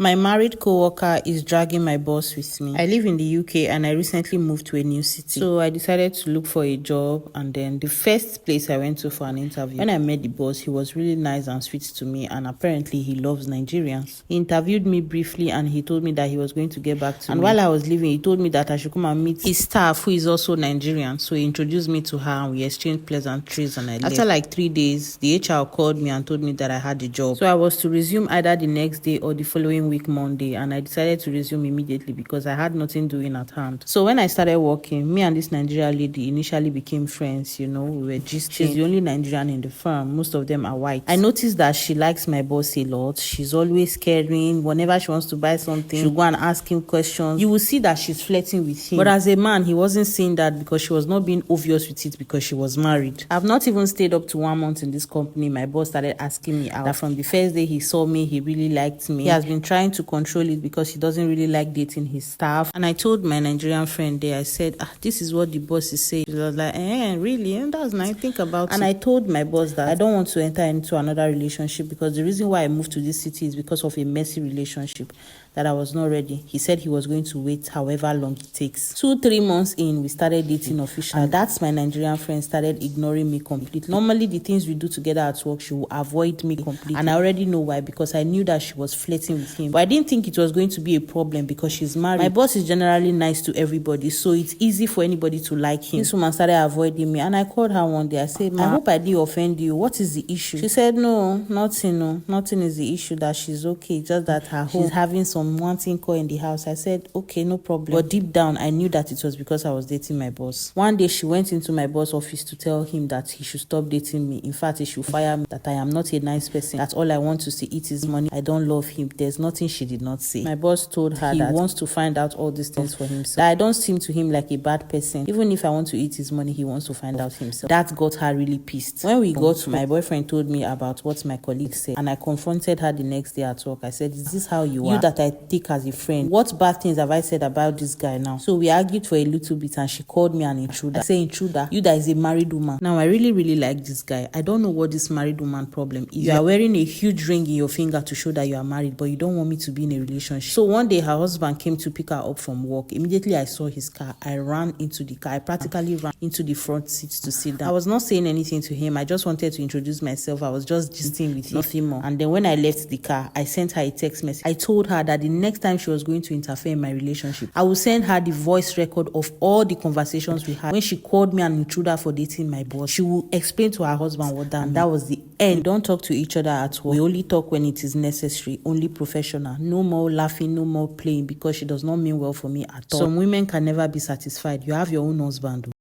My married co-worker is dragging my boss with me. I live in the UK and I recently moved to a new city. So I decided to look for a job, and then the first place I went to for an interview. When I met the boss, he was really nice and sweet to me, and apparently he loves Nigerians. He interviewed me briefly and he told me that he was going to get back to me. And while I was leaving, he told me that I should come and meet his staff who is also Nigerian. So he introduced me to her and we exchanged pleasantries and I left. After like 3 days, the HR called me and told me that I had the job. So I was to resume either the next day or the following week Monday, and I decided to resume immediately because I had nothing doing at hand. So when I started working, me and this Nigerian lady initially became friends. We were gisting. She's the only Nigerian in the firm. Most of them are white. I noticed that she likes my boss a lot. She's always caring. Whenever she wants to buy something, she'll go and ask him questions. You will see that she's flirting with him. But as a man, he wasn't saying that because she was not being obvious with it because she was married. I've not even stayed up to 1 month in this company. My boss started asking me out. That from the first day he saw me, he really liked me. He has been trying to control it because he doesn't really like dating his staff. And I told my Nigerian friend there, I said, this is what the boss is saying. She was like, really? And that's nice. Think about it. And I told my boss that I don't want to enter into another relationship because the reason why I moved to this city is because of a messy relationship that I was not ready. He said he was going to wait however long it takes. 2-3 months in, we started dating officially. And that's my Nigerian friend started ignoring me completely. Normally, the things we do together at work, she will avoid me completely. And I already know why, because I knew that she was flirting with him. But I didn't think it was going to be a problem because she's married. My boss is generally nice to everybody, so it's easy for anybody to like him. This woman started avoiding me, and I called her one day. I said, I hope I didn't offend you. What is the issue? She said, no, nothing. No, nothing is the issue, that she's okay. Just that she's having some wanting call in the house. I said, okay, no problem. But deep down, I knew that it was because I was dating my boss. One day, she went into my boss' office to tell him that he should stop dating me. In fact, he should fire me, that I am not a nice person, that all I want to see eat his money. I don't love him. There's nothing she did not say. My boss told her that he wants to find out all these things for himself. That I don't seem to him like a bad person. Even if I want to eat his money, he wants to find out himself. That got her really pissed. When we got to, my boyfriend told me about what my colleague said, and I confronted her the next day at work. I said, is this how you are? You that I take as a friend. What bad things have I said about this guy now? So we argued for a little bit and she called me an intruder. I say, intruder, you that is a married woman. Now I really like this guy. I don't know what this married woman problem is. You are wearing a huge ring in your finger to show that you are married, but you don't want me to be in a relationship. So one day her husband came to pick her up from work. Immediately I saw his car. I ran into the car. I practically ran into the front seat to sit down. I was not saying anything to him. I just wanted to introduce myself. I was just gisting with him, nothing more. And then when I left the car, I sent her a text message. I told her that the next time she was going to interfere in my relationship, I will send her the voice record of all the conversations we had. When she called me an intruder for dating my boss, she will explain to her husband what that meant. And that was the end. We don't talk to each other at work. We only talk when it is necessary, only professional. No more laughing, no more playing, because she does not mean well for me at all. Some women can never be satisfied. You have your own husband.